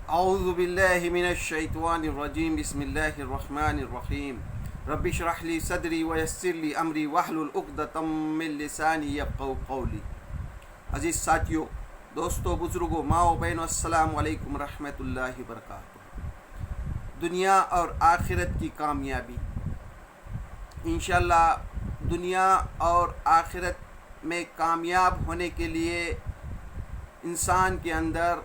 اعوذ باللہ من الشیطان الرجیم بسم اللہ الرحمن الرحیم رب اشرح لی صدری ویسر لی امری واحلل عقدۃ من لسانی یفقہوا قولی۔ عزیز ساتھیو، دوستو، بزرگوں، ماؤ بہنوں، السلام علیکم ورحمۃ اللہ وبرکاتہ۔ دنیا اور آخرت کی کامیابی انشاءاللہ دنیا اور آخرت میں کامیاب ہونے کے لیے انسان کے اندر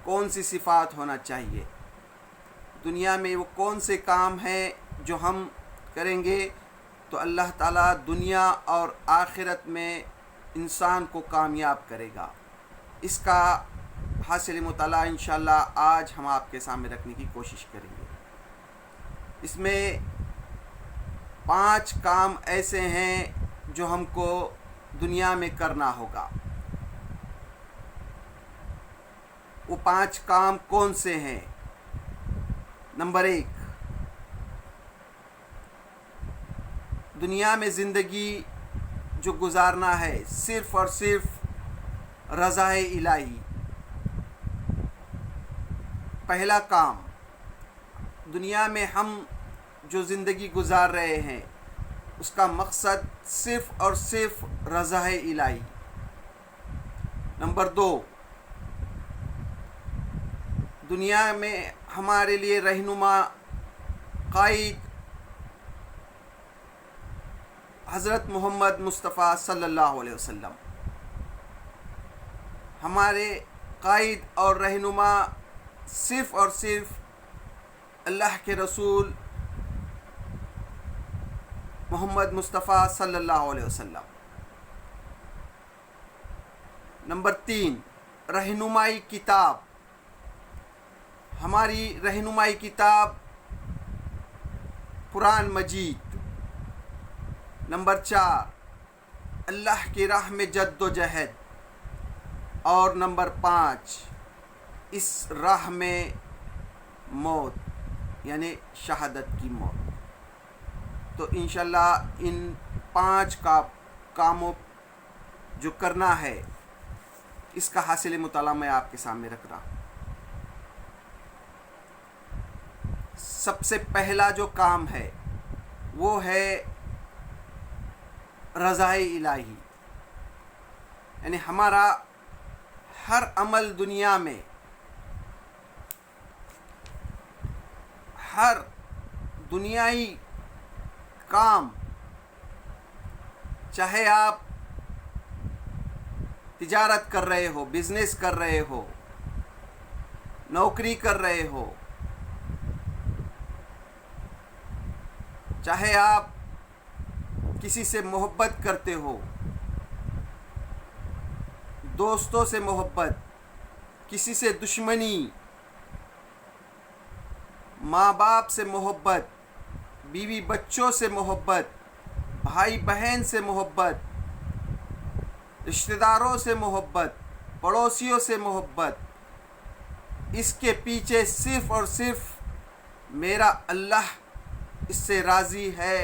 کون سی صفات ہونا چاہیے، دنیا میں وہ کون سے کام ہیں جو ہم کریں گے تو اللہ تعالیٰ دنیا اور آخرت میں انسان کو کامیاب کرے گا۔ اس کا حاصل مطالعہ انشاءاللہ آج ہم آپ کے سامنے رکھنے کی کوشش کریں گے۔ اس میں 5 کام ایسے ہیں جو ہم کو دنیا میں کرنا ہوگا۔ وہ 5 کام کون سے ہیں؟ نمبر 1، دنیا میں زندگی جو گزارنا ہے صرف اور صرف رضا الہی۔ پہلا کام، دنیا میں ہم جو زندگی گزار رہے ہیں اس کا مقصد صرف اور صرف رضا الہی۔ نمبر 2، دنیا میں ہمارے لیے رہنما قائد حضرت محمد مصطفیٰ صلی اللہ علیہ وسلم، ہمارے قائد اور رہنما صرف اور صرف اللہ کے رسول محمد مصطفیٰ صلی اللہ علیہ وسلم۔ نمبر 3، رہنمائی کتاب، ہماری رہنمائی کتاب قرآن مجید۔ نمبر 4، اللہ کی راہ میں جد و جہد، اور نمبر 5، اس راہ میں موت یعنی شہادت کی موت۔ تو انشاءاللہ ان 5 کاموں جو کرنا ہے اس کا حاصل مطالعہ میں آپ کے سامنے رکھ رہا ہوں۔ سب سے پہلا جو کام ہے وہ ہے رضا الہی، یعنی ہمارا ہر عمل دنیا میں، ہر دنیائی کام، چاہے آپ تجارت کر رہے ہو، بزنس کر رہے ہو، نوکری کر رہے ہو، چاہے آپ کسی سے محبت کرتے ہو، دوستوں سے محبت، کسی سے دشمنی، ماں باپ سے محبت، بیوی بچوں سے محبت، بھائی بہن سے محبت، رشتہ داروں سے محبت، پڑوسیوں سے محبت، اس کے پیچھے صرف اور صرف میرا اللہ اس سے راضی ہے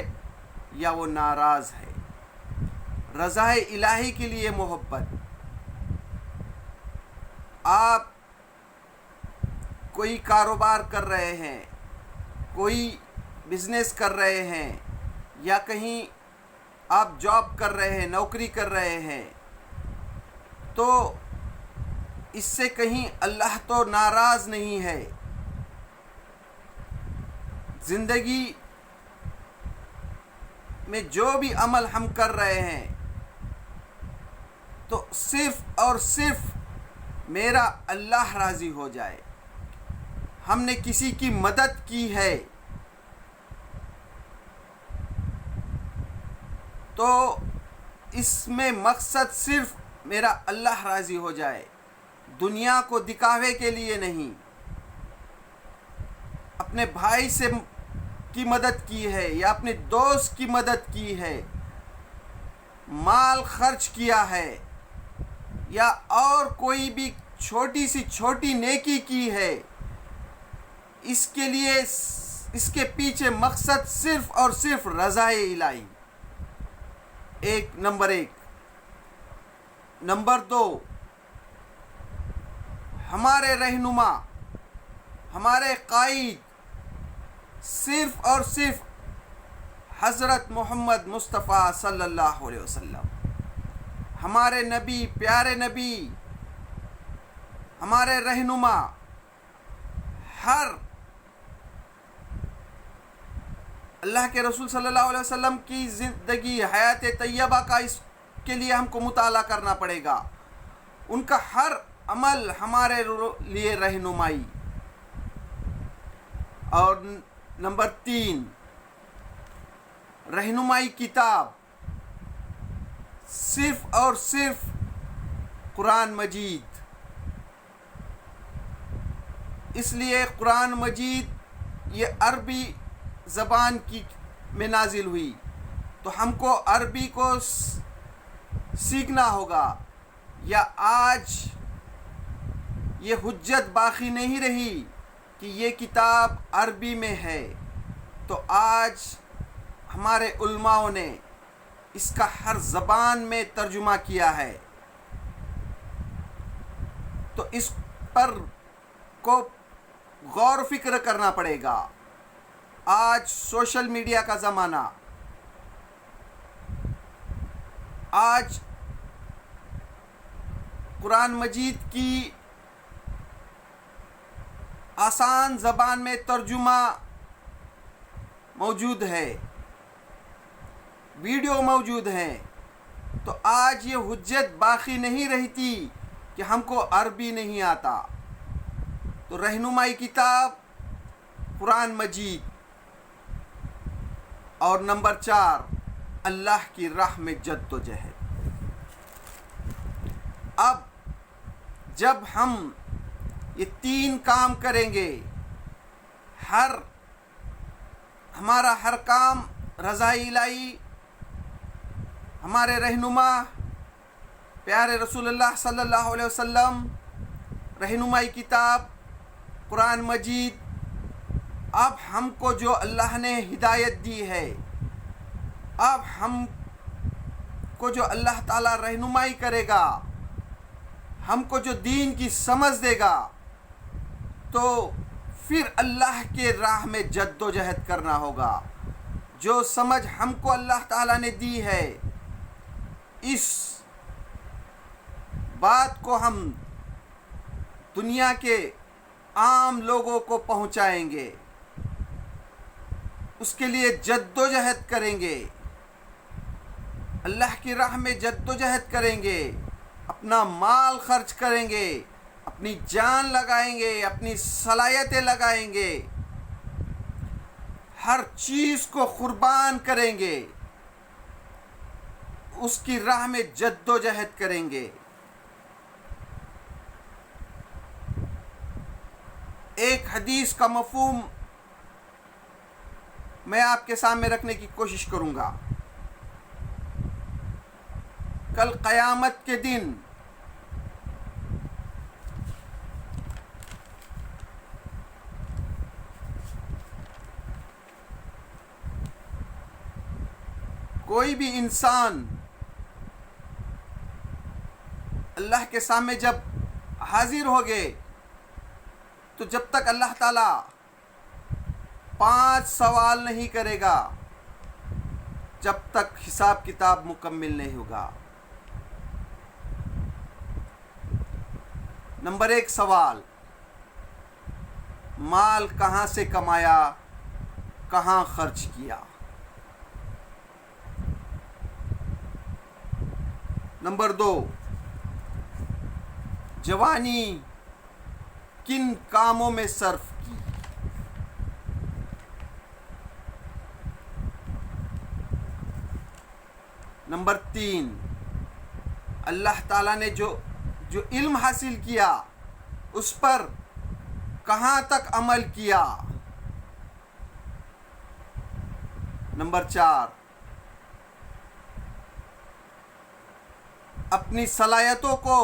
یا وہ ناراض ہے، رضا الہی کے لیے محبت۔ آپ کوئی کاروبار کر رہے ہیں، کوئی بزنس کر رہے ہیں، یا کہیں آپ جاب کر رہے ہیں، نوکری کر رہے ہیں، تو اس سے کہیں اللہ تو ناراض نہیں ہے۔ زندگی میں جو بھی عمل ہم کر رہے ہیں تو صرف اور صرف میرا اللہ راضی ہو جائے۔ ہم نے کسی کی مدد کی ہے تو اس میں مقصد صرف میرا اللہ راضی ہو جائے، دنیا کو دکھاوے کے لیے نہیں۔ اپنے بھائی سے کی مدد کی ہے یا اپنے دوست کی مدد کی ہے، مال خرچ کیا ہے، یا اور کوئی بھی چھوٹی سے چھوٹی نیکی کی ہے، اس کے لیے اس کے پیچھے مقصد صرف اور صرف رضا الہی۔ نمبر 1۔ نمبر 2، ہمارے رہنما، ہمارے قائد صرف اور صرف حضرت محمد مصطفیٰ صلی اللہ علیہ وسلم، ہمارے نبی، پیارے نبی، ہمارے رہنما، ہر اللہ کے رسول صلی اللہ علیہ وسلم کی زندگی، حیات طیبہ کا اس کے لیے ہم کو مطالعہ کرنا پڑے گا. ان کا ہر عمل ہمارے لیے رہنمائی. اور نمبر 3، رہنمائی کتاب صرف اور صرف قرآن مجید. اس لیے قرآن مجید یہ عربی زبان کی میں نازل ہوئی، تو ہم کو عربی کو سیکھنا ہوگا. یا آج یہ حجت باقی نہیں رہی کہ یہ کتاب عربی میں ہے، تو آج ہمارے علماء نے اس کا ہر زبان میں ترجمہ کیا ہے. تو اس پر کو غور و فکر کرنا پڑے گا. آج سوشل میڈیا کا زمانہ، آج قرآن مجید کی آسان زبان میں ترجمہ موجود ہے، ویڈیو موجود ہیں. تو آج یہ حجت باقی نہیں رہتی کہ ہم کو عربی نہیں آتا. تو رہنمائی کتاب قرآن مجید. اور نمبر 4، اللہ کی راہ میں جد و جہد. اب جب ہم یہ 3 کام کریں گے، ہمارا ہر کام رضا الہی، ہمارے رہنما پیارے رسول اللہ صلی اللہ علیہ وسلم، رہنمائی کتاب قرآن مجید. اب ہم کو جو اللہ نے ہدایت دی ہے، اب ہم کو جو اللہ تعالیٰ رہنمائی کرے گا، ہم کو جو دین کی سمجھ دے گا، تو پھر اللہ کے راہ میں جد و جہد کرنا ہوگا. جو سمجھ ہم کو اللہ تعالیٰ نے دی ہے، اس بات کو ہم دنیا کے عام لوگوں کو پہنچائیں گے، اس کے لیے جد و جہد کریں گے، اللہ کی راہ میں جد و جہد کریں گے، اپنا مال خرچ کریں گے، اپنی جان لگائیں گے، اپنی صلاحیتیں لگائیں گے، ہر چیز کو قربان کریں گے، اس کی راہ میں جد و جہد کریں گے. ایک حدیث کا مفہوم میں آپ کے سامنے رکھنے کی کوشش کروں گا. کل قیامت کے دن کوئی بھی انسان اللہ کے سامنے جب حاضر ہوگے، تو جب تک اللہ تعالیٰ 5 سوال نہیں کرے گا، جب تک حساب کتاب مکمل نہیں ہوگا. نمبر 1 سوال، مال کہاں سے کمایا، کہاں خرچ کیا. نمبر 2، جوانی کن کاموں میں صرف کی. نمبر 3، اللہ تعالیٰ نے جو علم حاصل کیا، اس پر کہاں تک عمل کیا. نمبر 4، اپنی صلاحیتوں کو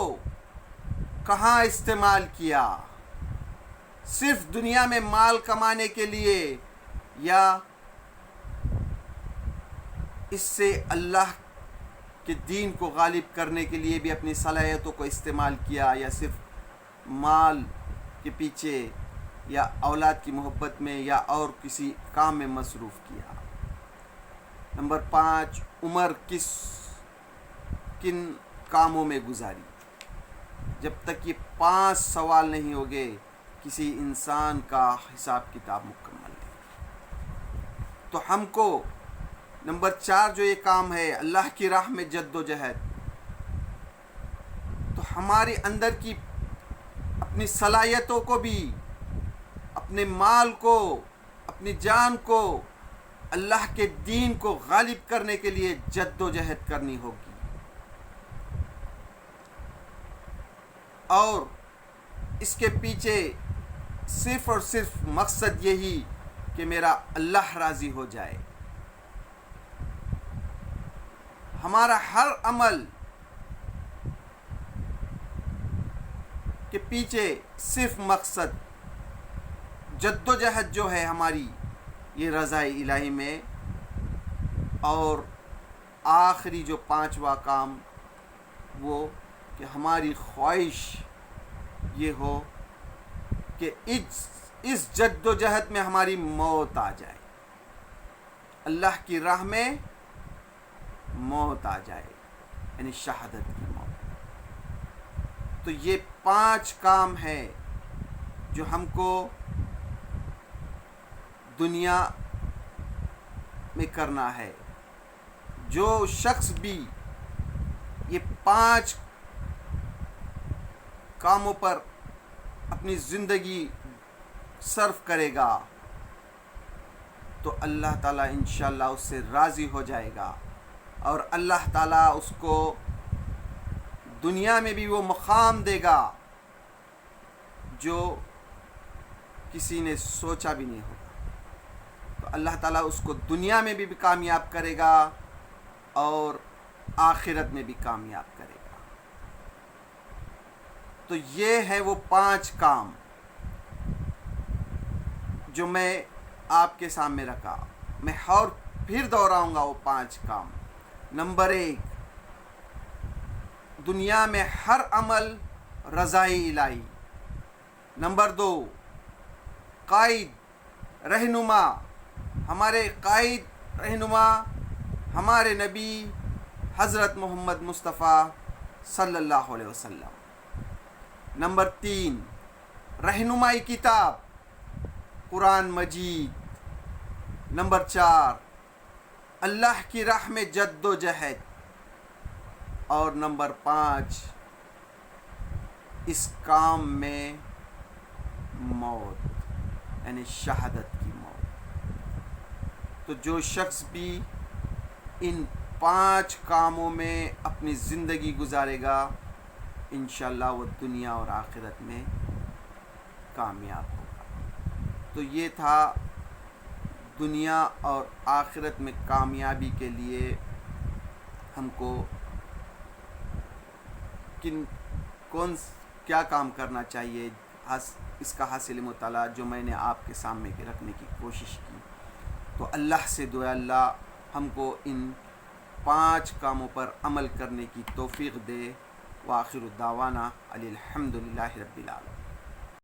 کہاں استعمال کیا، صرف دنیا میں مال کمانے کے لیے، یا اس سے اللہ کے دین کو غالب کرنے کے لیے بھی اپنی صلاحیتوں کو استعمال کیا، یا صرف مال کے پیچھے یا اولاد کی محبت میں یا اور کسی کام میں مصروف کیا. نمبر 5 عمر کن کاموں میں گزاری. جب تک یہ 5 سوال نہیں ہوگے کسی انسان کا حساب کتاب مکمل نہیں. تو ہم کو نمبر 4 جو یہ کام ہے اللہ کی راہ میں جد و جہد، تو ہمارے اندر کی اپنی صلاحیتوں کو بھی، اپنے مال کو، اپنی جان کو اللہ کے دین کو غالب کرنے کے لیے جد و جہد کرنی ہوگی. اور اس کے پیچھے صرف اور صرف مقصد یہی کہ میرا اللہ راضی ہو جائے. ہمارا ہر عمل کے پیچھے صرف مقصد جد و جہد جو ہے ہماری یہ رضا الہی میں. اور آخری جو 5واں کام وہ کہ ہماری خواہش یہ ہو کہ اس جد و جہد میں ہماری موت آ جائے، اللہ کی راہ میں موت آ جائے، یعنی شہادت کی موت. تو یہ 5 کام ہے جو ہم کو دنیا میں کرنا ہے. جو شخص بھی یہ 5 کاموں پر اپنی زندگی صرف کرے گا تو اللہ تعالیٰ انشاءاللہ اس سے راضی ہو جائے گا، اور اللہ تعالیٰ اس کو دنیا میں بھی وہ مقام دے گا جو کسی نے سوچا بھی نہیں ہوگا. تو اللہ تعالیٰ اس کو دنیا میں بھی کامیاب کرے گا اور آخرت میں بھی کامیاب کرے گا. تو یہ ہے وہ 5 کام جو میں آپ کے سامنے رکھا. میں اور پھر دہراؤں گا وہ 5 کام. نمبر 1 دنیا میں ہر عمل رضائے الہی. نمبر 2 قائد رہنما، ہمارے قائد رہنما ہمارے نبی حضرت محمد مصطفیٰ صلی اللہ علیہ وسلم. نمبر 3 رہنمائی کتاب قرآن مجید. نمبر 4 اللہ کی راہ میں جد و جہد. اور نمبر 5 اس کام میں موت، یعنی شہادت کی موت. تو جو شخص بھی ان 5 کاموں میں اپنی زندگی گزارے گا انشاءاللہ وہ دنیا اور آخرت میں کامیاب ہوگا. تو یہ تھا دنیا اور آخرت میں کامیابی کے لیے ہم کو کیا کام کرنا چاہیے. اس کا حاصل مطالعہ جو میں نے آپ کے سامنے رکھنے کی کوشش کی. تو اللہ سے دعا اللہ ہم کو ان 5 کاموں پر عمل کرنے کی توفیق دے. وآخر الدعوانا الحمدللہ رب العالمین.